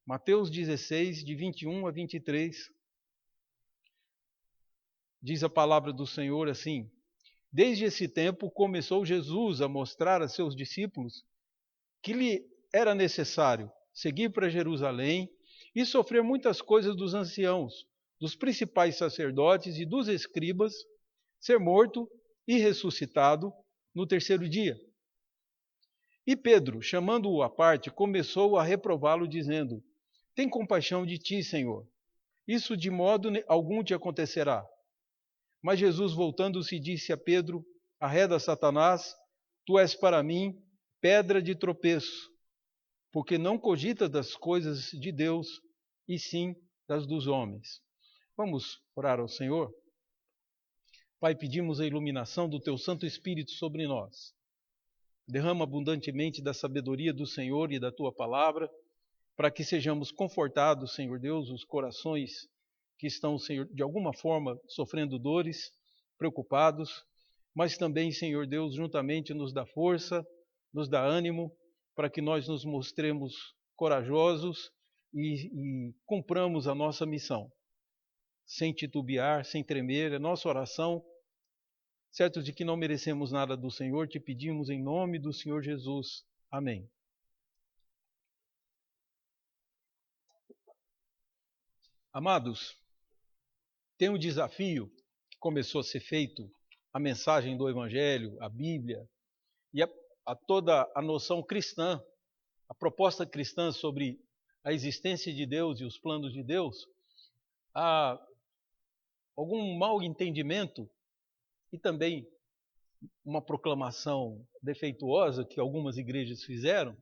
Mateus 16, de 21 a 23, diz a palavra do Senhor assim: Desde esse tempo começou Jesus a mostrar a seus discípulos que lhe era necessário seguir para Jerusalém e sofrer muitas coisas dos anciãos, dos principais sacerdotes e dos escribas, ser morto e ressuscitado no terceiro dia. E Pedro, chamando-o à parte, começou a reprová-lo, dizendo: Tem compaixão de ti, Senhor. Isso de modo algum te acontecerá. Mas Jesus, voltando-se, disse a Pedro: Arreda, Satanás, tu és para mim pedra de tropeço, porque não cogitas das coisas de Deus, e sim das dos homens. Vamos orar ao Senhor? Pai, pedimos a iluminação do Teu Santo Espírito sobre nós. Derrama abundantemente da sabedoria do Senhor e da Tua palavra, para que sejamos confortados, Senhor Deus, os corações que estão, Senhor, de alguma forma sofrendo dores, preocupados, mas também, Senhor Deus, juntamente nos dá força, nos dá ânimo, para que nós nos mostremos corajosos e cumpramos a nossa missão, sem titubear, sem tremer. É nossa oração, certos de que não merecemos nada do Senhor, te pedimos em nome do Senhor Jesus. Amém. Amados, tem um desafio que começou a ser feito, a mensagem do Evangelho, a Bíblia, e a toda a noção cristã, a proposta cristã sobre a existência de Deus e os planos de Deus, há algum mau entendimento e também uma proclamação defeituosa que algumas igrejas fizeram,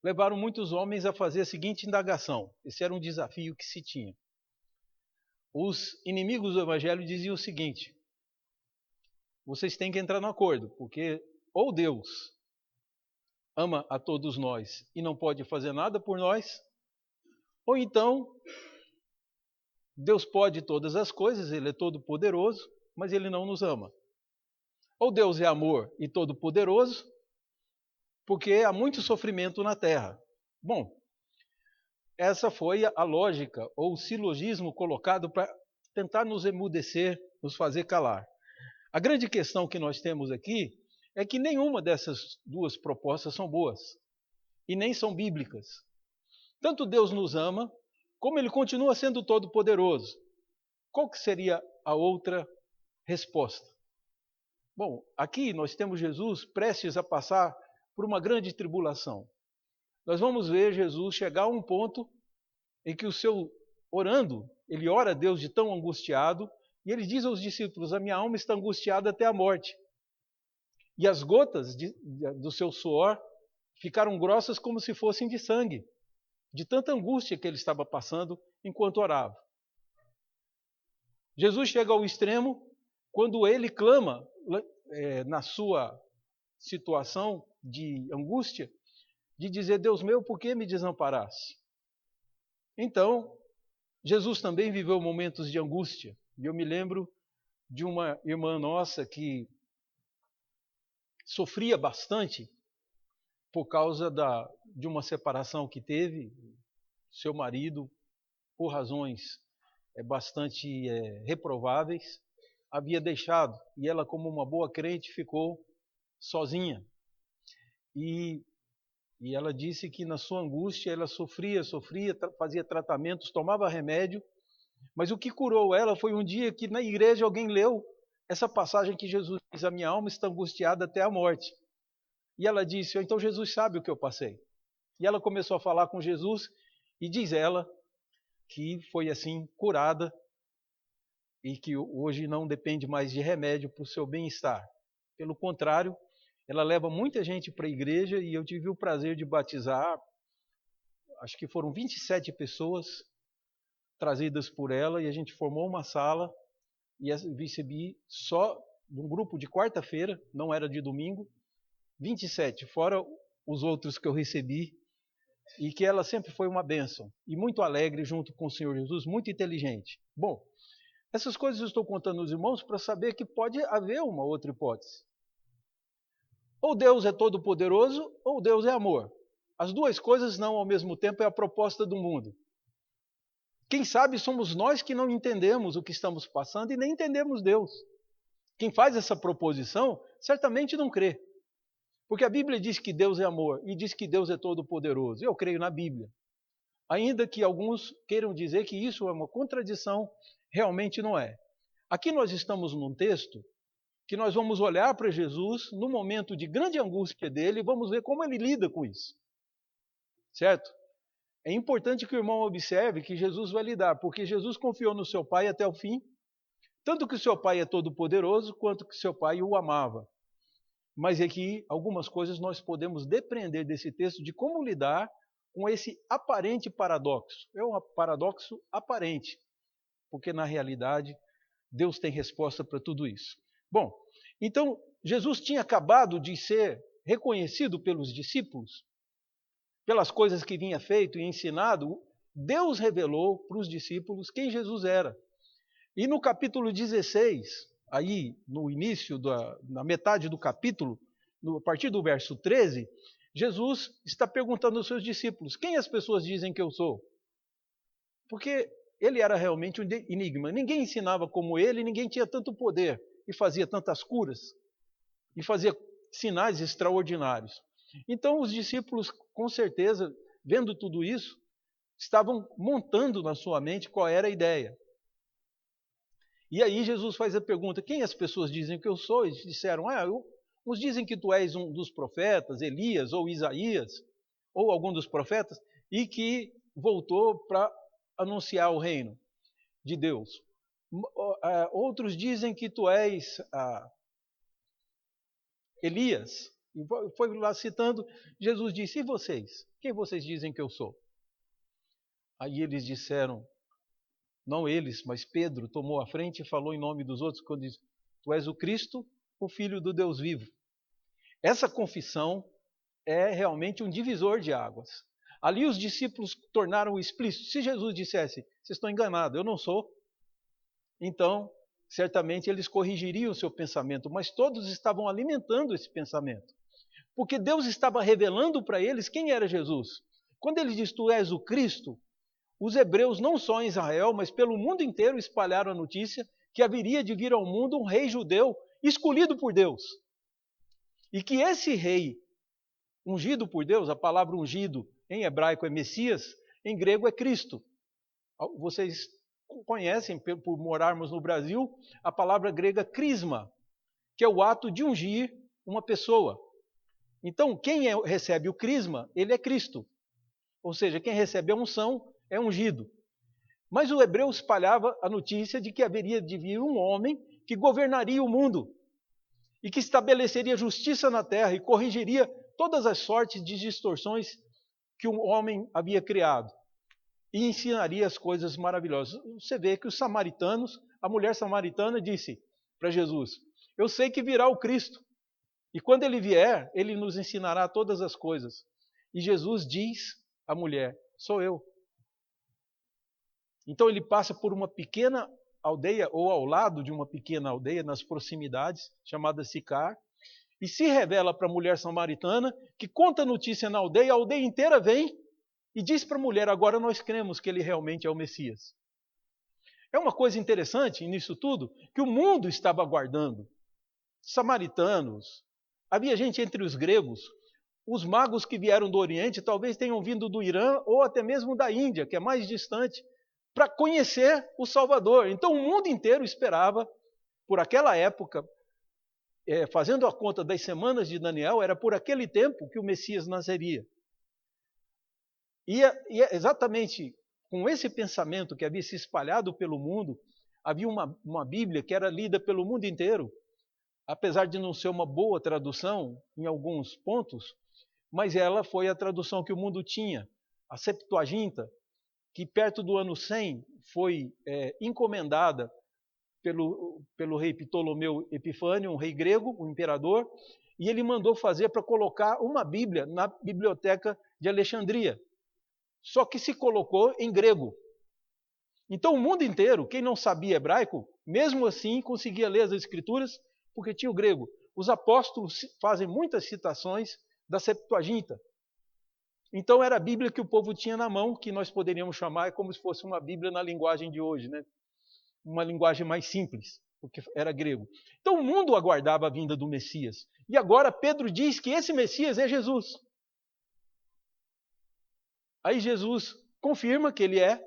levaram muitos homens a fazer a seguinte indagação. Esse era um desafio que se tinha. Os inimigos do Evangelho diziam o seguinte: vocês têm que entrar no acordo, porque ou Deus ama a todos nós e não pode fazer nada por nós, ou então Deus pode todas as coisas, Ele é todo poderoso, mas Ele não nos ama. Ou Deus é amor e todo poderoso, porque há muito sofrimento na terra. Bom, essa foi a lógica ou o silogismo colocado para tentar nos emudecer, nos fazer calar. A grande questão que nós temos aqui é que nenhuma dessas duas propostas são boas e nem são bíblicas. Tanto Deus nos ama, como Ele continua sendo todo-poderoso. Qual que seria a outra resposta? Bom, aqui nós temos Jesus prestes a passar por uma grande tribulação. Nós vamos ver Jesus chegar a um ponto em que orando, ele ora a Deus de tão angustiado, e ele diz aos discípulos: a minha alma está angustiada até a morte. E as gotas do seu suor ficaram grossas como se fossem de sangue, de tanta angústia que ele estava passando enquanto orava. Jesus chega ao extremo quando ele clama na sua situação de angústia, de dizer: Deus meu, por que me desamparaste? Então, Jesus também viveu momentos de angústia. E eu me lembro de uma irmã nossa que sofria bastante por causa de uma separação que teve. Seu marido, por razões bastante reprováveis, havia deixado. E ela, como uma boa crente, ficou sozinha. E ela disse que na sua angústia ela sofria, fazia tratamentos, tomava remédio, mas o que curou ela foi um dia que na igreja alguém leu essa passagem que Jesus diz: a minha alma está angustiada até a morte. E ela disse: então Jesus sabe o que eu passei. E ela começou a falar com Jesus e diz ela que foi assim curada e que hoje não depende mais de remédio para o seu bem-estar. Pelo contrário, ela leva muita gente para a igreja e eu tive o prazer de batizar, acho que foram 27 pessoas trazidas por ela, e a gente formou uma sala e recebi só de um grupo de quarta-feira, não era de domingo, 27, fora os outros que eu recebi, e que ela sempre foi uma bênção, e muito alegre junto com o Senhor Jesus, muito inteligente. Bom, essas coisas eu estou contando aos irmãos para saber que pode haver uma outra hipótese. Ou Deus é todo poderoso, ou Deus é amor. As duas coisas não ao mesmo tempo é a proposta do mundo. Quem sabe somos nós que não entendemos o que estamos passando e nem entendemos Deus. Quem faz essa proposição certamente não crê. Porque a Bíblia diz que Deus é amor e diz que Deus é todo-poderoso. Eu creio na Bíblia. Ainda que alguns queiram dizer que isso é uma contradição, realmente não é. Aqui nós estamos num texto que nós vamos olhar para Jesus no momento de grande angústia dele e vamos ver como ele lida com isso. Certo? É importante que o irmão observe que Jesus vai lidar, porque Jesus confiou no seu Pai até o fim, tanto que o seu Pai é todo-poderoso, quanto que seu Pai o amava. Mas aqui, algumas coisas nós podemos depreender desse texto de como lidar com esse aparente paradoxo. É um paradoxo aparente, porque na realidade Deus tem resposta para tudo isso. Bom, então Jesus tinha acabado de ser reconhecido pelos discípulos, pelas coisas que vinha feito e ensinado. Deus revelou para os discípulos quem Jesus era. E no capítulo 16, aí no início, na metade do capítulo, a partir do verso 13, Jesus está perguntando aos seus discípulos: quem as pessoas dizem que eu sou? Porque ele era realmente um enigma. Ninguém ensinava como ele, ninguém tinha tanto poder e fazia tantas curas e fazia sinais extraordinários. Então os discípulos, com certeza, vendo tudo isso, estavam montando na sua mente qual era a ideia. E aí Jesus faz a pergunta: quem as pessoas dizem que eu sou? Eles disseram: uns dizem que tu és um dos profetas, Elias ou Isaías, ou algum dos profetas, e que voltou para anunciar o reino de Deus. Outros dizem que tu és Elias. E foi lá citando, Jesus disse: e vocês? Quem vocês dizem que eu sou? Aí eles disseram, não eles, mas Pedro tomou a frente e falou em nome dos outros, quando diz: tu és o Cristo, o Filho do Deus vivo. Essa confissão é realmente um divisor de águas. Ali os discípulos tornaram explícito. Se Jesus dissesse: vocês estão enganados, eu não sou, então certamente eles corrigiriam o seu pensamento, mas todos estavam alimentando esse pensamento, porque Deus estava revelando para eles quem era Jesus. Quando ele diz: tu és o Cristo, os hebreus, não só em Israel, mas pelo mundo inteiro, espalharam a notícia que haveria de vir ao mundo um rei judeu escolhido por Deus. E que esse rei, ungido por Deus, a palavra ungido em hebraico é Messias, em grego é Cristo. Vocês conhecem, por morarmos no Brasil, a palavra grega crisma, que é o ato de ungir uma pessoa. Então, quem recebe o crisma, ele é Cristo. Ou seja, quem recebe a unção é ungido. Mas o hebreu espalhava a notícia de que haveria de vir um homem que governaria o mundo e que estabeleceria justiça na terra e corrigiria todas as sortes de distorções que o homem havia criado e ensinaria as coisas maravilhosas. Você vê que os samaritanos, a mulher samaritana disse para Jesus: eu sei que virá o Cristo e quando ele vier, ele nos ensinará todas as coisas. E Jesus diz à mulher: sou eu. Então ele passa por uma pequena aldeia, ou ao lado de uma pequena aldeia, nas proximidades, chamada Sicar, e se revela para a mulher samaritana, que conta a notícia na aldeia, a aldeia inteira vem e diz para a mulher: agora nós cremos que ele realmente é o Messias. É uma coisa interessante nisso tudo, que o mundo estava aguardando. Samaritanos, havia gente entre os gregos, os magos que vieram do Oriente talvez tenham vindo do Irã ou até mesmo da Índia, que é mais distante, para conhecer o Salvador. Então o mundo inteiro esperava, por aquela época, fazendo a conta das semanas de Daniel, era por aquele tempo que o Messias nasceria. E exatamente com esse pensamento que havia se espalhado pelo mundo, havia uma Bíblia que era lida pelo mundo inteiro, apesar de não ser uma boa tradução em alguns pontos, mas ela foi a tradução que o mundo tinha, a Septuaginta, que perto do ano 100 foi encomendada pelo rei Ptolomeu Epifânio, um rei grego, um imperador, e ele mandou fazer para colocar uma Bíblia na biblioteca de Alexandria. Só que se colocou em grego. Então o mundo inteiro, quem não sabia hebraico, mesmo assim conseguia ler as escrituras, porque tinha o grego. Os apóstolos fazem muitas citações da Septuaginta. Então era a Bíblia que o povo tinha na mão, que nós poderíamos chamar como se fosse uma Bíblia na linguagem de hoje, né? Uma linguagem mais simples, porque era grego. Então o mundo aguardava a vinda do Messias. E agora Pedro diz que esse Messias é Jesus. Aí Jesus confirma que ele é.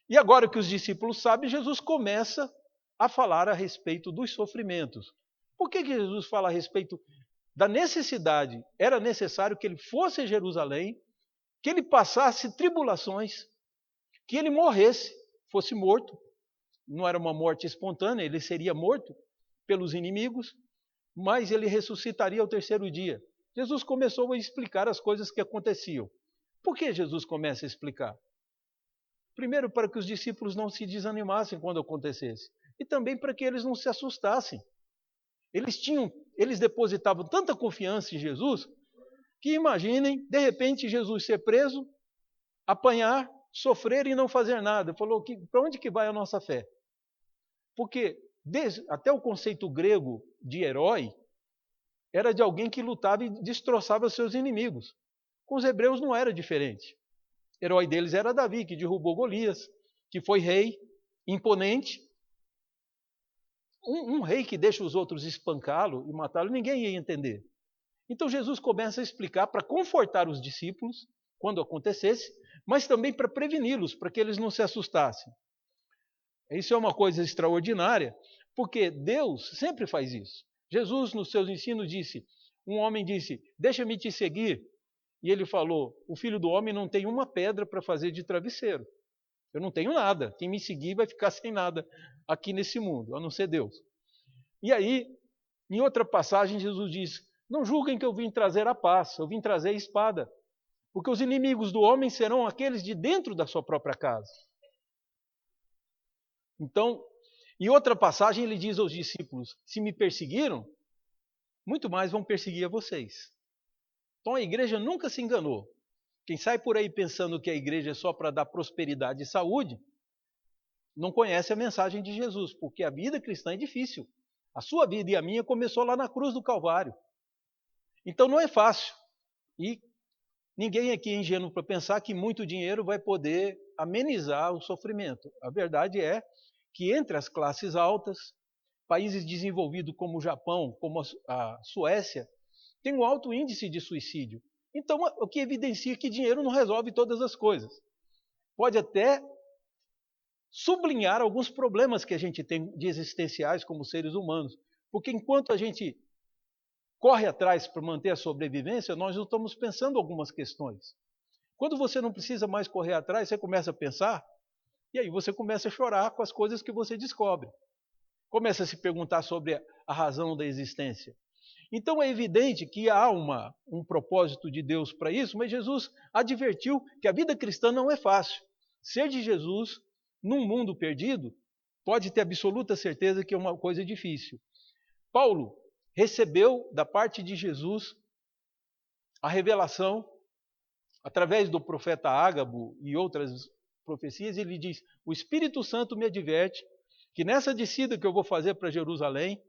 E agora que os discípulos sabem, Jesus começa a falar a respeito dos sofrimentos. Por que Jesus fala a respeito da necessidade? Era necessário que ele fosse a Jerusalém, que ele passasse tribulações, que ele morresse, fosse morto. Não era uma morte espontânea, ele seria morto pelos inimigos, mas ele ressuscitaria ao terceiro dia. Jesus começou a explicar as coisas que aconteciam. Por que Jesus começa a explicar? Primeiro, para que os discípulos não se desanimassem quando acontecesse, e também para que eles não se assustassem. Eles depositavam tanta confiança em Jesus, que imaginem, de repente, Jesus ser preso, apanhar, sofrer e não fazer nada. Falou, para onde que vai a nossa fé? Porque até o conceito grego de herói era de alguém que lutava e destroçava seus inimigos. Com os hebreus não era diferente. O herói deles era Davi, que derrubou Golias, que foi rei, imponente. Um rei que deixa os outros espancá-lo e matá-lo, ninguém ia entender. Então Jesus começa a explicar para confortar os discípulos, quando acontecesse, mas também para preveni-los, para que eles não se assustassem. Isso é uma coisa extraordinária, porque Deus sempre faz isso. Jesus, nos seus ensinos, um homem disse, deixa-me te seguir. E ele falou, o Filho do Homem não tem uma pedra para fazer de travesseiro. Eu não tenho nada. Quem me seguir vai ficar sem nada aqui nesse mundo, a não ser Deus. E aí, em outra passagem, Jesus diz, não julguem que eu vim trazer a paz, eu vim trazer a espada. Porque os inimigos do homem serão aqueles de dentro da sua própria casa. Então, em outra passagem, ele diz aos discípulos, se me perseguiram, muito mais vão perseguir a vocês. Então a igreja nunca se enganou. Quem sai por aí pensando que a igreja é só para dar prosperidade e saúde, não conhece a mensagem de Jesus, porque a vida cristã é difícil. A sua vida e a minha começou lá na cruz do Calvário. Então não é fácil. E ninguém aqui é ingênuo para pensar que muito dinheiro vai poder amenizar o sofrimento. A verdade é que entre as classes altas, países desenvolvidos como o Japão, como a Suécia, tem um alto índice de suicídio. Então, o que evidencia que dinheiro não resolve todas as coisas. Pode até sublinhar alguns problemas que a gente tem de existenciais como seres humanos. Porque enquanto a gente corre atrás para manter a sobrevivência, nós não estamos pensando algumas questões. Quando você não precisa mais correr atrás, você começa a pensar, e aí você começa a chorar com as coisas que você descobre. Começa a se perguntar sobre a razão da existência. Então é evidente que há um propósito de Deus para isso, mas Jesus advertiu que a vida cristã não é fácil. Ser de Jesus, num mundo perdido, pode ter absoluta certeza que é uma coisa difícil. Paulo recebeu da parte de Jesus a revelação, através do profeta Ágabo e outras profecias, ele diz, o Espírito Santo me adverte que nessa descida que eu vou fazer para Jerusalém,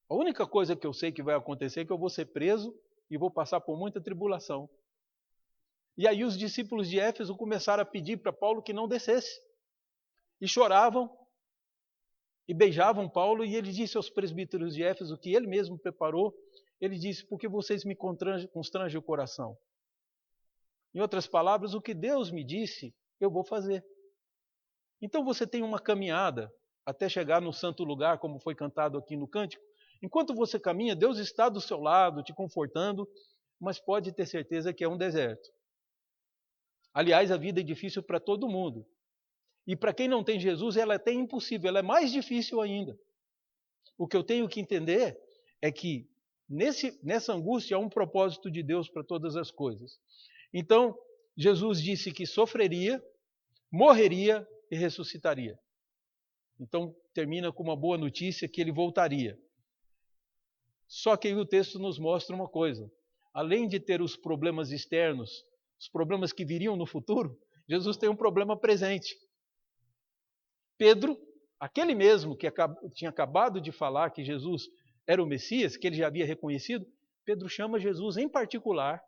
a única coisa que eu sei que vai acontecer é que eu vou ser preso e vou passar por muita tribulação. E aí os discípulos de Éfeso começaram a pedir para Paulo que não descesse. E choravam e beijavam Paulo, e ele disse aos presbíteros de Éfeso que ele mesmo preparou, ele disse, porque vocês me constrangem o coração. Em outras palavras, o que Deus me disse, eu vou fazer. Então você tem uma caminhada até chegar no santo lugar, como foi cantado aqui no cântico. Enquanto você caminha, Deus está do seu lado, te confortando, mas pode ter certeza que é um deserto. Aliás, a vida é difícil para todo mundo. E para quem não tem Jesus, ela é até impossível, ela é mais difícil ainda. O que eu tenho que entender é que nessa angústia há um propósito de Deus para todas as coisas. Então, Jesus disse que sofreria, morreria e ressuscitaria. Então, termina com uma boa notícia que ele voltaria. Só que aí o texto nos mostra uma coisa. Além de ter os problemas externos, os problemas que viriam no futuro, Jesus tem um problema presente. Pedro, aquele mesmo que tinha acabado de falar que Jesus era o Messias, que ele já havia reconhecido, Pedro chama Jesus em particular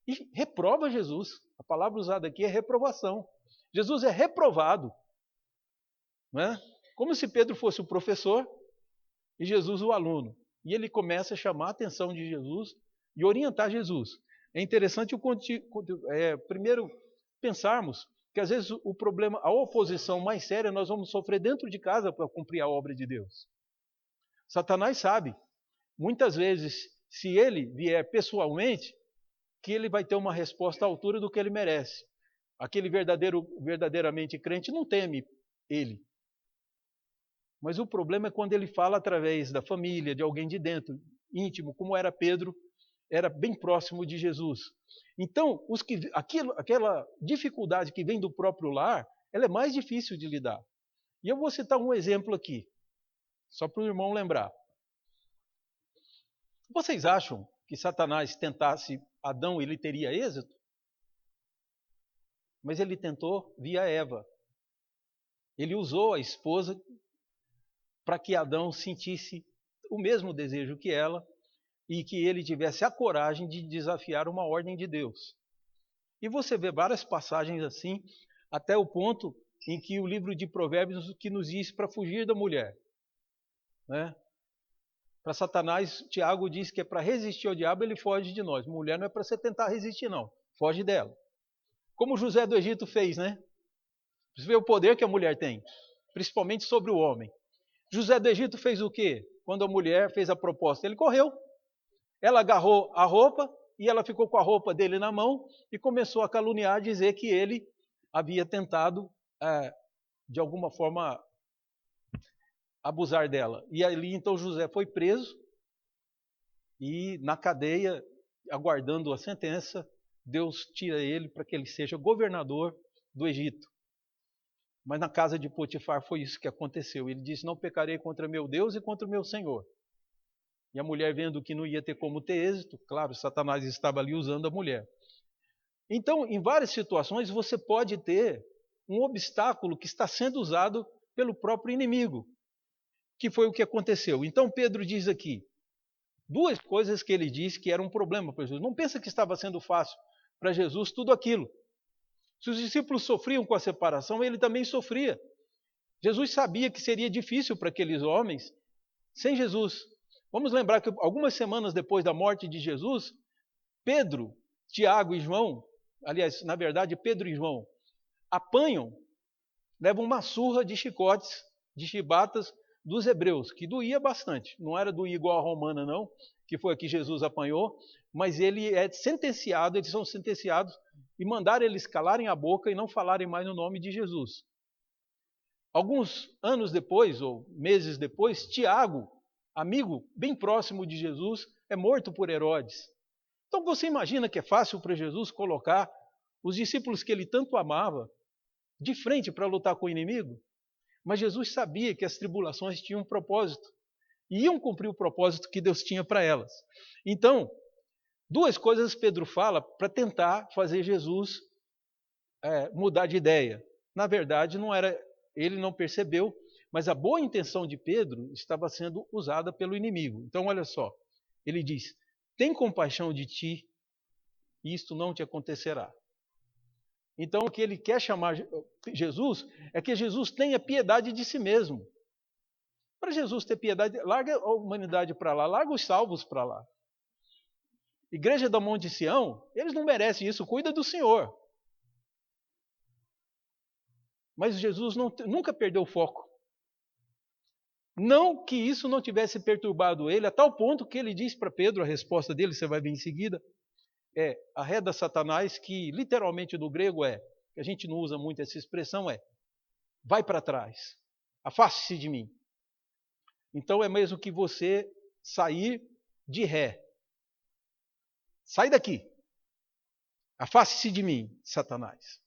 e reprova Jesus. A palavra usada aqui é reprovação. Jesus é reprovado. Não é? Como se Pedro fosse o professor e Jesus o aluno. E ele começa a chamar a atenção de Jesus e orientar Jesus. É interessante primeiro pensarmos que às vezes o problema, a oposição mais séria nós vamos sofrer dentro de casa para cumprir a obra de Deus. Satanás sabe, muitas vezes, se ele vier pessoalmente, que ele vai ter uma resposta à altura do que ele merece. Aquele verdadeiramente crente não teme ele. Mas o problema é quando ele fala através da família, de alguém de dentro, íntimo, como era Pedro, era bem próximo de Jesus. Então, aquela dificuldade que vem do próprio lar, ela é mais difícil de lidar. E eu vou citar um exemplo aqui, só para o irmão lembrar. Vocês acham que Satanás tentasse Adão, ele teria êxito? Mas ele tentou via Eva. Ele usou a esposa para que Adão sentisse o mesmo desejo que ela e que ele tivesse a coragem de desafiar uma ordem de Deus. E você vê várias passagens assim, até o ponto em que o livro de Provérbios que nos diz para fugir da mulher. Né? Para Satanás, Tiago diz que é para resistir ao diabo, ele foge de nós. Mulher não é para você tentar resistir, não. Foge dela. Como José do Egito fez, né? Você vê o poder que a mulher tem, principalmente sobre o homem. José do Egito fez o quê? Quando a mulher fez a proposta, ele correu. Ela agarrou a roupa e ela ficou com a roupa dele na mão e começou a caluniar, dizer que ele havia tentado, de alguma forma, abusar dela. E ali então José foi preso e na cadeia, aguardando a sentença, Deus tira ele para que ele seja governador do Egito. Mas na casa de Potifar foi isso que aconteceu. Ele disse, não pecarei contra meu Deus e contra o meu Senhor. E a mulher vendo que não ia ter como ter êxito, claro, Satanás estava ali usando a mulher. Então, em várias situações, você pode ter um obstáculo que está sendo usado pelo próprio inimigo, que foi o que aconteceu. Então, Pedro diz aqui, duas coisas que ele disse que era um problema para Jesus. Não pensa que estava sendo fácil para Jesus tudo aquilo. Se os discípulos sofriam com a separação, ele também sofria. Jesus sabia que seria difícil para aqueles homens sem Jesus. Vamos lembrar que algumas semanas depois da morte de Jesus, Pedro, Tiago e João, aliás, na verdade, Pedro e João, apanham, levam uma surra de chicotes, de chibatas dos hebreus, que doía bastante. Não era doía igual a romana, não, que foi a que Jesus apanhou, mas ele é sentenciado, eles são sentenciados e mandaram eles calarem a boca e não falarem mais no nome de Jesus. Alguns anos depois, ou meses depois, Tiago, amigo bem próximo de Jesus, é morto por Herodes. Então você imagina que é fácil para Jesus colocar os discípulos que ele tanto amava de frente para lutar com o inimigo? Mas Jesus sabia que as tribulações tinham um propósito e iam cumprir o propósito que Deus tinha para elas. Então, duas coisas Pedro fala para tentar fazer Jesus mudar de ideia. Na verdade, não era, ele não percebeu, mas a boa intenção de Pedro estava sendo usada pelo inimigo. Então, olha só, ele diz, tem compaixão de ti, e isto não te acontecerá. Então, o que ele quer chamar Jesus é que Jesus tenha piedade de si mesmo. Para Jesus ter piedade, larga a humanidade para lá, larga os salvos para lá. Igreja da Monte Sião, eles não merecem isso, cuida do Senhor. Mas Jesus nunca perdeu o foco. Não que isso não tivesse perturbado ele, a tal ponto que ele diz para Pedro, a resposta dele, você vai ver em seguida, a reda Satanás, que literalmente do grego que a gente não usa muito essa expressão, vai para trás, afaste-se de mim. Então é mesmo que você sair de ré. Sai daqui, afaste-se de mim, Satanás.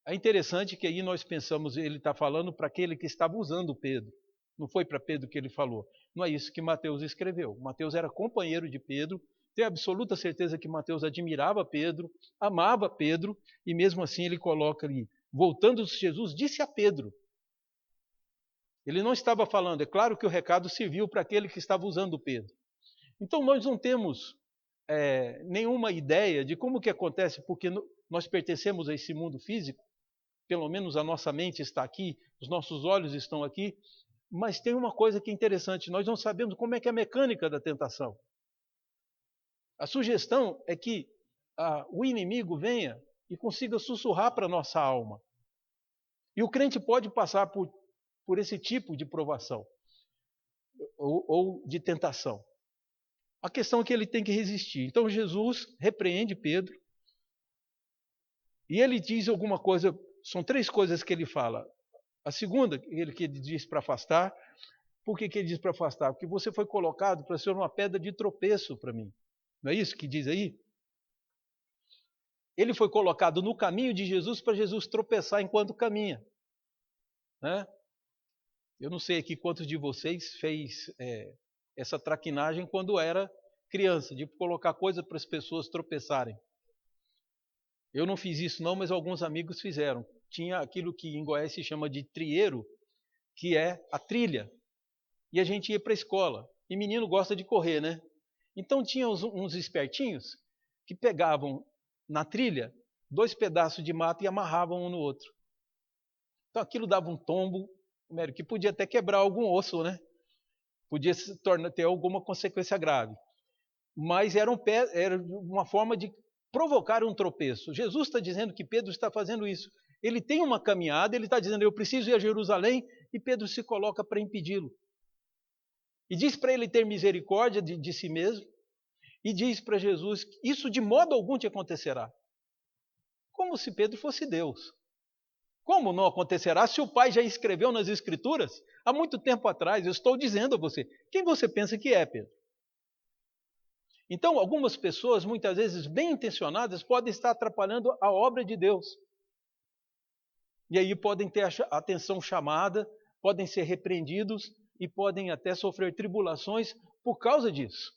É interessante que aí nós pensamos, ele está falando para aquele que estava usando Pedro. Não foi para Pedro que ele falou. Não é isso que Mateus escreveu. Mateus era companheiro de Pedro, tenho absoluta certeza que Mateus admirava Pedro, amava Pedro, e mesmo assim ele coloca ali, voltando Jesus, disse a Pedro. Ele não estava falando, é claro que o recado serviu para aquele que estava usando Pedro. Então nós não temos nenhuma ideia de como que acontece, porque nós pertencemos a esse mundo físico, pelo menos a nossa mente está aqui, os nossos olhos estão aqui, mas tem uma coisa que é interessante, nós não sabemos como é que é a mecânica da tentação. A sugestão é que o inimigo venha e consiga sussurrar para a nossa alma. E o crente pode passar por esse tipo de provação ou de tentação. A questão é que ele tem que resistir. Então Jesus repreende Pedro e ele diz alguma coisa, são 3 coisas que ele fala. A segunda, que ele diz para afastar. Por que ele diz para afastar? Porque você foi colocado para ser uma pedra de tropeço para mim. Não é isso que diz aí? Ele foi colocado no caminho de Jesus para Jesus tropeçar enquanto caminha. Né? Eu não sei aqui quantos de vocês fez essa traquinagem quando era criança, de colocar coisa para as pessoas tropeçarem. Eu não fiz isso não, mas alguns amigos fizeram. Tinha aquilo que em Goiás se chama de trieiro, que é a trilha. E a gente ia para a escola. E menino gosta de correr, né? Então tinha uns espertinhos que pegavam na trilha 2 pedaços de mato e amarravam um no outro. Então aquilo dava um tombo, que podia até quebrar algum osso, né? Podia ter alguma consequência grave. Mas era uma forma de provocar um tropeço. Jesus está dizendo que Pedro está fazendo isso. Ele tem uma caminhada, ele está dizendo, eu preciso ir a Jerusalém, e Pedro se coloca para impedi-lo. E diz para ele ter misericórdia de si mesmo, e diz para Jesus, isso de modo algum te acontecerá. Como se Pedro fosse Deus. Como não acontecerá se o Pai já escreveu nas Escrituras há muito tempo atrás? Eu estou dizendo a você. Quem você pensa que é, Pedro? Então, algumas pessoas, muitas vezes bem intencionadas, podem estar atrapalhando a obra de Deus. E aí podem ter a atenção chamada, podem ser repreendidos e podem até sofrer tribulações por causa disso.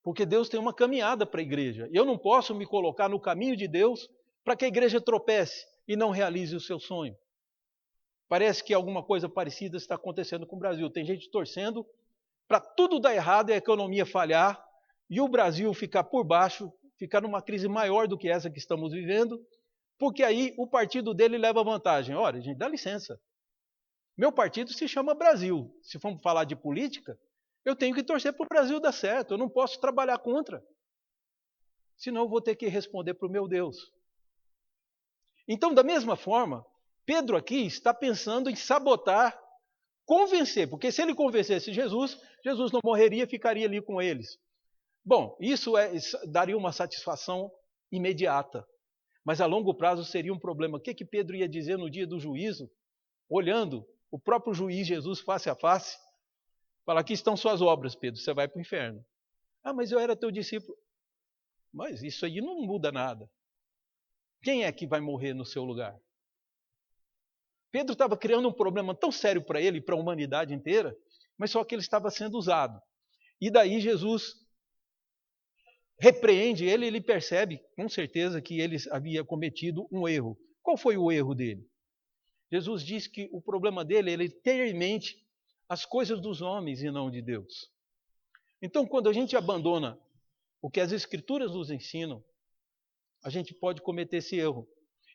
Porque Deus tem uma caminhada para a igreja. E eu não posso me colocar no caminho de Deus para que a igreja tropece e não realize o seu sonho. Parece que alguma coisa parecida está acontecendo com o Brasil. Tem gente torcendo para tudo dar errado e a economia falhar e o Brasil ficar por baixo, ficar numa crise maior do que essa que estamos vivendo, porque aí o partido dele leva vantagem. Olha, gente, dá licença. Meu partido se chama Brasil. Se formos falar de política, eu tenho que torcer para o Brasil dar certo. Eu não posso trabalhar contra. Senão eu vou ter que responder para o meu Deus. Então, da mesma forma, Pedro aqui está pensando em sabotar, convencer, porque se ele convencesse Jesus, Jesus não morreria e ficaria ali com eles. Bom, isso daria uma satisfação imediata, mas a longo prazo seria um problema. O que Pedro ia dizer no dia do juízo, olhando o próprio juiz Jesus face a face? Falar, aqui estão suas obras, Pedro, você vai para o inferno. Ah, mas eu era teu discípulo. Mas isso aí não muda nada. Quem é que vai morrer no seu lugar? Pedro estava criando um problema tão sério para ele e para a humanidade inteira, mas só que ele estava sendo usado. E daí Jesus repreende ele, ele percebe com certeza que ele havia cometido um erro. Qual foi o erro dele? Jesus diz que o problema dele é ele ter em mente as coisas dos homens e não de Deus. Então, quando a gente abandona o que as Escrituras nos ensinam, a gente pode cometer esse erro.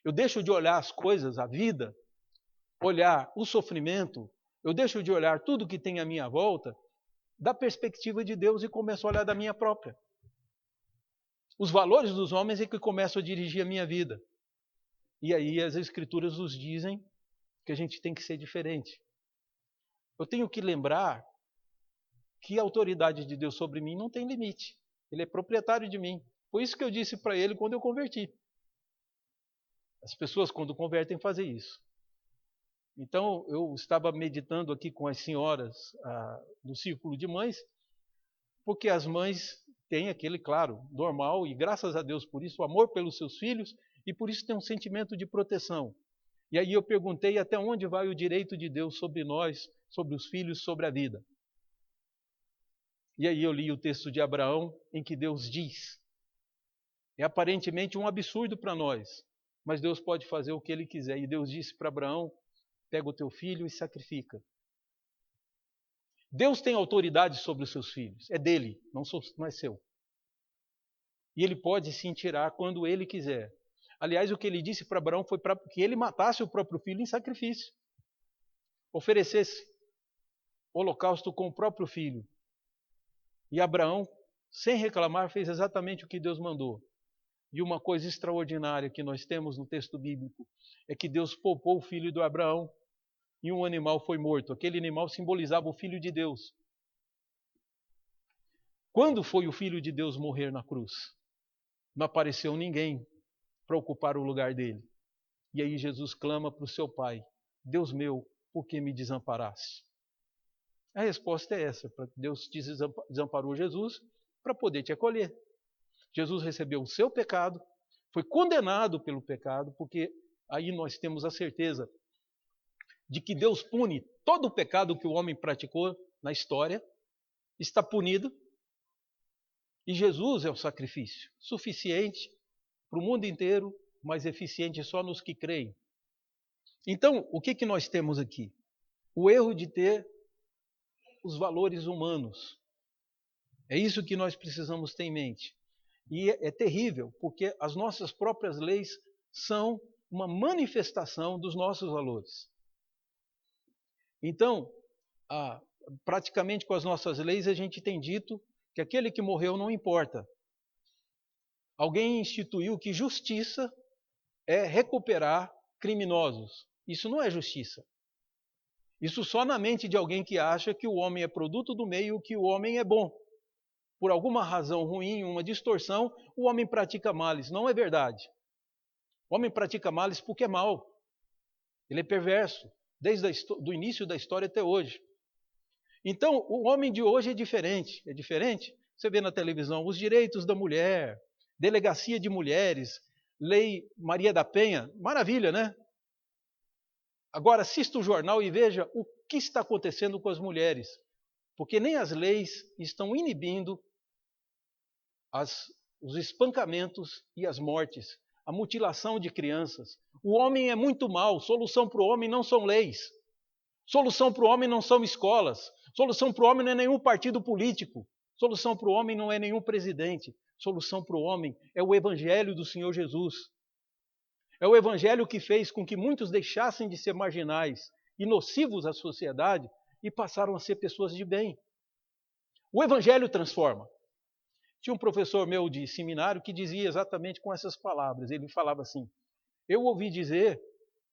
Eu deixo de olhar as coisas, a vida, olhar o sofrimento, eu deixo de olhar tudo que tem à minha volta da perspectiva de Deus e começo a olhar da minha própria. Os valores dos homens é que começam a dirigir a minha vida. E aí as Escrituras nos dizem que a gente tem que ser diferente. Eu tenho que lembrar que a autoridade de Deus sobre mim não tem limite. Ele é proprietário de mim. Foi isso que eu disse para ele quando eu converti. As pessoas, quando convertem, fazem isso. Então, eu estava meditando aqui com as senhoras do círculo de mães, porque as mães têm aquele, claro, normal, e graças a Deus por isso, o amor pelos seus filhos, e por isso tem um sentimento de proteção. E aí eu perguntei até onde vai o direito de Deus sobre nós, sobre os filhos, sobre a vida. E aí eu li o texto de Abraão, em que Deus diz, é aparentemente um absurdo para nós, mas Deus pode fazer o que Ele quiser. E Deus disse para Abraão, pega o teu filho e sacrifica. Deus tem autoridade sobre os seus filhos, é dele, não é seu. E ele pode sim tirar quando ele quiser. Aliás, o que ele disse para Abraão foi para que ele matasse o próprio filho em sacrifício. Oferecesse holocausto com o próprio filho. E Abraão, sem reclamar, fez exatamente o que Deus mandou. E uma coisa extraordinária que nós temos no texto bíblico é que Deus poupou o filho de Abraão e um animal foi morto. Aquele animal simbolizava o Filho de Deus. Quando foi o Filho de Deus morrer na cruz? Não apareceu ninguém para ocupar o lugar dele. E aí Jesus clama para o seu Pai: Deus meu, por que me desamparaste? A resposta é essa: Deus desamparou Jesus para poder te acolher. Jesus recebeu o seu pecado, foi condenado pelo pecado, porque aí nós temos a certeza de que Deus pune todo o pecado que o homem praticou na história, está punido, e Jesus é o sacrifício suficiente para o mundo inteiro, mas eficiente só nos que creem. Então, o que nós temos aqui? O erro de ter os valores humanos. É isso que nós precisamos ter em mente. E é terrível, porque as nossas próprias leis são uma manifestação dos nossos valores. Então, praticamente com as nossas leis, a gente tem dito que aquele que morreu não importa. Alguém instituiu que justiça é recuperar criminosos. Isso não é justiça. Isso só na mente de alguém que acha que o homem é produto do meio, que o homem é bom. Por alguma razão ruim, uma distorção, o homem pratica males. Não é verdade. O homem pratica males porque é mau. Ele é perverso, desde o início da história até hoje. Então, o homem de hoje é diferente. É diferente? Você vê na televisão os direitos da mulher, delegacia de mulheres, lei Maria da Penha. Maravilha, né? Agora, assista o jornal e veja o que está acontecendo com as mulheres. Porque nem as leis estão inibindo os espancamentos e as mortes, a mutilação de crianças. O homem é muito mau. Solução para o homem não são leis. Solução para o homem não são escolas. Solução para o homem não é nenhum partido político. Solução para o homem não é nenhum presidente. Solução para o homem é o Evangelho do Senhor Jesus. É o Evangelho que fez com que muitos deixassem de ser marginais e nocivos à sociedade e passaram a ser pessoas de bem. O Evangelho transforma. Tinha um professor meu de seminário que dizia exatamente com essas palavras. Ele falava assim: eu ouvi dizer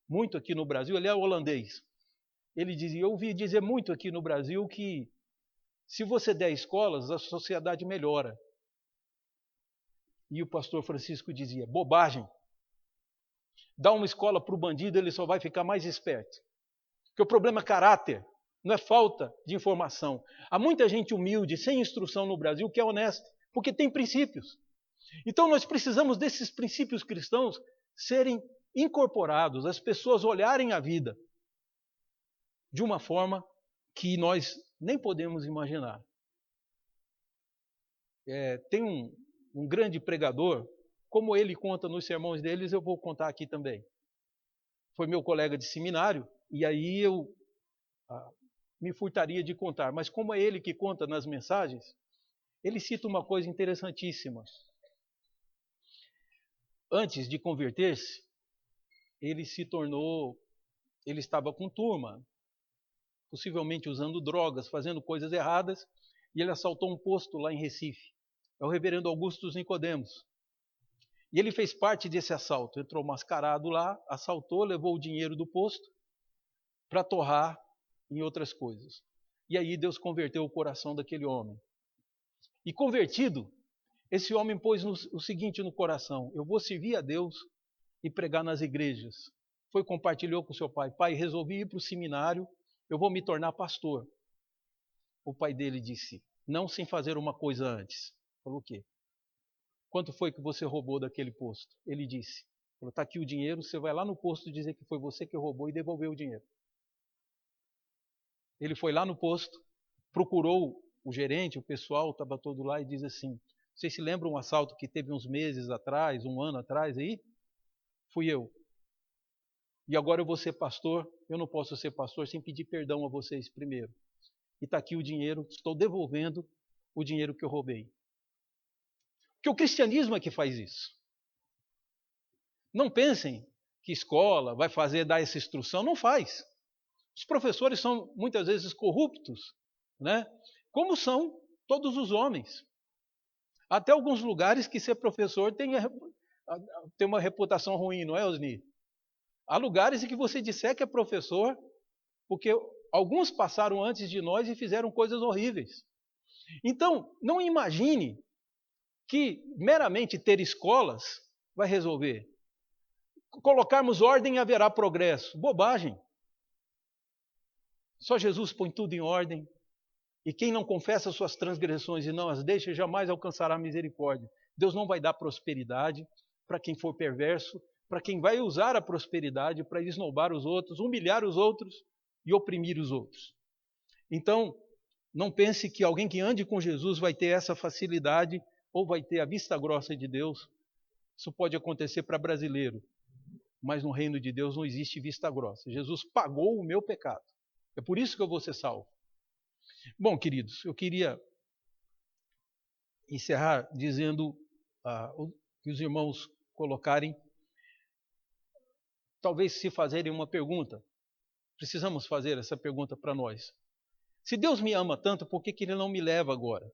muito aqui no Brasil, ele é holandês. Ele dizia: eu ouvi dizer muito aqui no Brasil que se você der escolas, a sociedade melhora. E o pastor Francisco dizia: bobagem. Dá uma escola para o bandido, ele só vai ficar mais esperto. Porque o problema é caráter, não é falta de informação. Há muita gente humilde, sem instrução no Brasil, que é honesta, porque tem princípios. Então nós precisamos desses princípios cristãos serem incorporados, as pessoas olharem a vida de uma forma que nós nem podemos imaginar. Tem um grande pregador, como ele conta nos sermões deles, eu vou contar aqui também. Foi meu colega de seminário, e aí eu me furtaria de contar, mas como é ele que conta nas mensagens, ele cita uma coisa interessantíssima. Antes de converter-se, ele estava com turma, possivelmente usando drogas, fazendo coisas erradas, e ele assaltou um posto lá em Recife. É o reverendo Augusto Nicodemos. E ele fez parte desse assalto, entrou mascarado lá, assaltou, levou o dinheiro do posto para torrar em outras coisas. E aí Deus converteu o coração daquele homem. E convertido, esse homem pôs o seguinte no coração: eu vou servir a Deus e pregar nas igrejas. Compartilhou com seu pai: pai, resolvi ir para o seminário, eu vou me tornar pastor. O pai dele disse: não sem fazer uma coisa antes. Falou: o quê? Quanto foi que você roubou daquele posto? Ele disse: está aqui o dinheiro, você vai lá no posto dizer que foi você que roubou e devolveu o dinheiro. Ele foi lá no posto, procurou o gerente, o pessoal estava todo lá e diz assim: vocês se lembram um assalto que teve uns meses atrás, um ano atrás aí? Fui eu. E agora eu vou ser pastor, eu não posso ser pastor sem pedir perdão a vocês primeiro. E está aqui o dinheiro, estou devolvendo o dinheiro que eu roubei. Porque o cristianismo é que faz isso. Não pensem que escola vai dar essa instrução, não faz. Os professores são muitas vezes corruptos, né? Como são todos os homens. Até alguns lugares que ser professor tem uma reputação ruim, não é, Osni? Há lugares em que você disser que é professor, porque alguns passaram antes de nós e fizeram coisas horríveis. Então, não imagine que meramente ter escolas vai resolver. Colocarmos ordem e haverá progresso. Bobagem. Só Jesus põe tudo em ordem. E quem não confessa suas transgressões e não as deixa, jamais alcançará misericórdia. Deus não vai dar prosperidade para quem for perverso, para quem vai usar a prosperidade para esnobar os outros, humilhar os outros e oprimir os outros. Então, não pense que alguém que ande com Jesus vai ter essa facilidade ou vai ter a vista grossa de Deus. Isso pode acontecer para brasileiro, mas no reino de Deus não existe vista grossa. Jesus pagou o meu pecado. É por isso que eu vou ser salvo. Bom, queridos, eu queria encerrar dizendo que os irmãos colocarem, talvez se fazerem uma pergunta. Precisamos fazer essa pergunta para nós. Se Deus me ama tanto, por que Ele não me leva agora?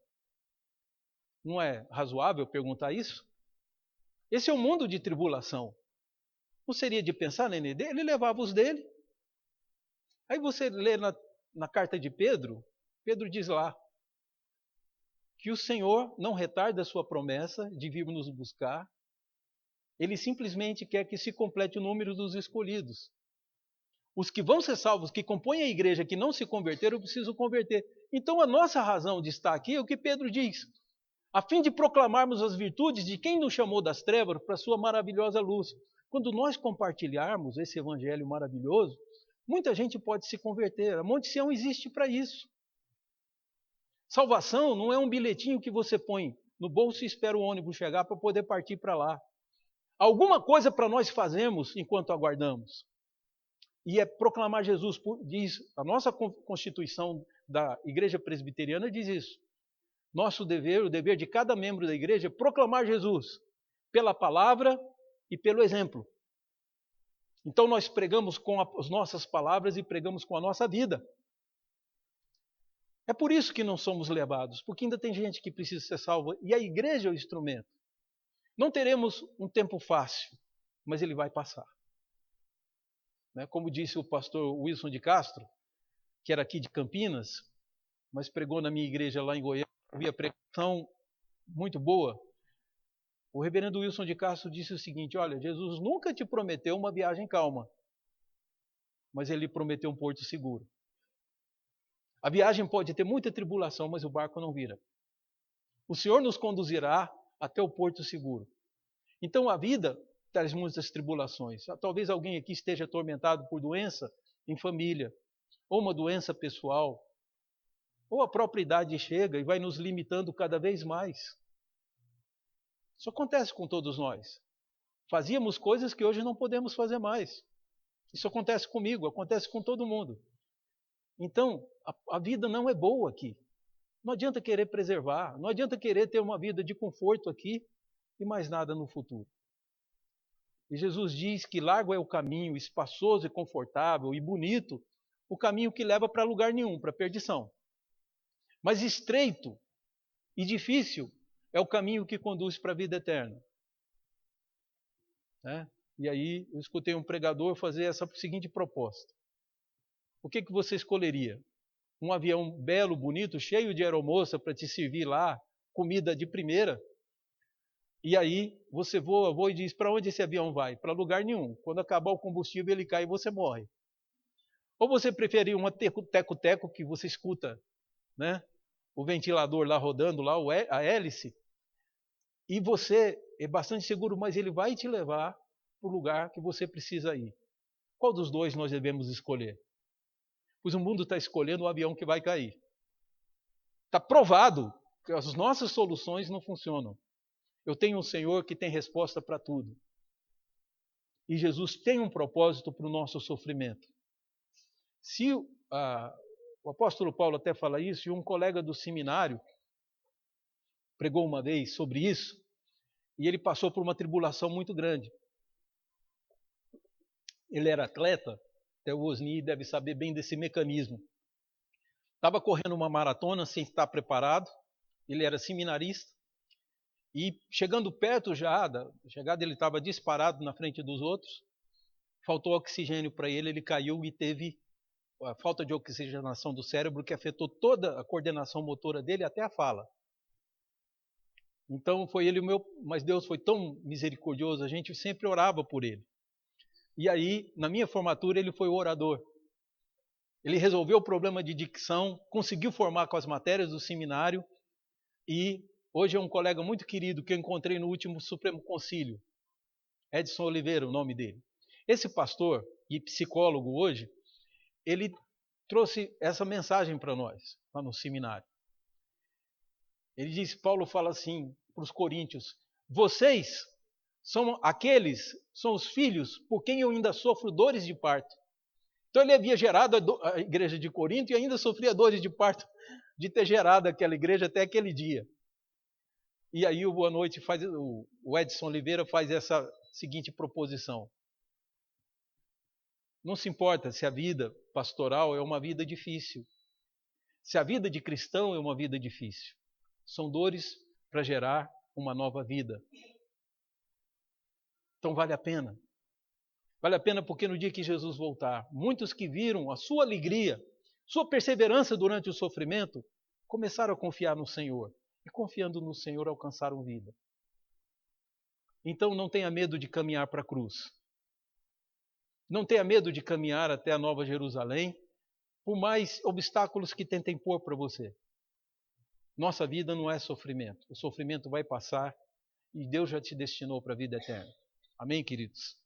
Não é razoável perguntar isso? Esse é um mundo de tribulação. Não seria de pensar, Nenê? Ele levava os dele. Aí você lê na carta de Pedro, Pedro diz lá que o Senhor não retarda a sua promessa de vir nos buscar. Ele simplesmente quer que se complete o número dos escolhidos. Os que vão ser salvos, que compõem a igreja, que não se converteram, precisam converter. Então a nossa razão de estar aqui é o que Pedro diz. A fim de proclamarmos as virtudes de quem nos chamou das trevas para a sua maravilhosa luz. Quando nós compartilharmos esse evangelho maravilhoso, muita gente pode se converter. A Monte Sião existe para isso. Salvação não é um bilhetinho que você põe no bolso e espera o ônibus chegar para poder partir para lá. Alguma coisa para nós fazemos enquanto aguardamos. E é proclamar Jesus, diz a nossa Constituição da Igreja Presbiteriana diz isso. Nosso dever, o dever de cada membro da igreja é proclamar Jesus pela palavra e pelo exemplo. Então nós pregamos com as nossas palavras e pregamos com a nossa vida. É por isso que não somos levados, porque ainda tem gente que precisa ser salva e a igreja é o instrumento. Não teremos um tempo fácil, mas ele vai passar. Como disse o pastor Wilson de Castro, que era aqui de Campinas, mas pregou na minha igreja lá em Goiânia, ouvi a pregação muito boa. O reverendo Wilson de Castro disse o seguinte: olha, Jesus nunca te prometeu uma viagem calma, mas ele prometeu um porto seguro. A viagem pode ter muita tribulação, mas o barco não vira. O Senhor nos conduzirá até o porto seguro. Então a vida traz muitas tribulações. Talvez alguém aqui esteja atormentado por doença em família, ou uma doença pessoal, ou a própria idade chega e vai nos limitando cada vez mais. Isso acontece com todos nós. Fazíamos coisas que hoje não podemos fazer mais. Isso acontece comigo, acontece com todo mundo. Então, a vida não é boa aqui. Não adianta querer preservar, não adianta querer ter uma vida de conforto aqui e mais nada no futuro. E Jesus diz que largo é o caminho, espaçoso e confortável e bonito, o caminho que leva para lugar nenhum, para a perdição. Mas estreito e difícil é o caminho que conduz para a vida eterna. E aí eu escutei um pregador fazer essa seguinte proposta. O que você escolheria? Um avião belo, bonito, cheio de aeromoça para te servir lá, comida de primeira. E aí você voa e diz, para onde esse avião vai? Para lugar nenhum. Quando acabar o combustível ele cai e você morre. Ou você prefere uma teco-teco que você escuta, o ventilador lá rodando, lá, a hélice, e você é bastante seguro, mas ele vai te levar para o lugar que você precisa ir. Qual dos dois nós devemos escolher? Pois o mundo está escolhendo o avião que vai cair. Está provado que as nossas soluções não funcionam. Eu tenho um Senhor que tem resposta para tudo. E Jesus tem um propósito para o nosso sofrimento. Se o apóstolo Paulo até fala isso, e um colega do seminário pregou uma vez sobre isso, E ele passou por uma tribulação muito grande. Ele era atleta, até o Osni deve saber bem desse mecanismo. Estava correndo uma maratona sem estar preparado, ele era seminarista, e chegando perto já da chegada, ele estava disparado na frente dos outros, faltou oxigênio para ele, ele caiu e teve a falta de oxigenação do cérebro que afetou toda a coordenação motora dele até a fala. Então foi ele o meu, mas Deus foi tão misericordioso, a gente sempre orava por ele. E aí, na minha formatura, ele foi o orador. Ele resolveu o problema de dicção, conseguiu formar com as matérias do seminário e hoje é um colega muito querido que eu encontrei no último Supremo Concílio. Edson Oliveira, o nome dele. Esse pastor e psicólogo hoje, ele trouxe essa mensagem para nós, lá no seminário. Ele disse, Paulo fala assim para os coríntios, vocês são os filhos por quem eu ainda sofro dores de parto. Então ele havia gerado a igreja de Corinto e ainda sofria dores de parto de ter gerado aquela igreja até aquele dia. E aí o Boa Noite o Edson Oliveira faz essa seguinte proposição. Não se importa se a vida pastoral é uma vida difícil. Se a vida de cristão é uma vida difícil. São dores para gerar uma nova vida. Então vale a pena. Vale a pena porque no dia que Jesus voltar, muitos que viram a sua alegria, sua perseverança durante o sofrimento, começaram a confiar no Senhor. E confiando no Senhor alcançaram vida. Então não tenha medo de caminhar para a cruz. Não tenha medo de caminhar até a Nova Jerusalém, por mais obstáculos que tentem pôr para você. Nossa vida não é sofrimento. O sofrimento vai passar e Deus já te destinou para a vida eterna. Amém, queridos?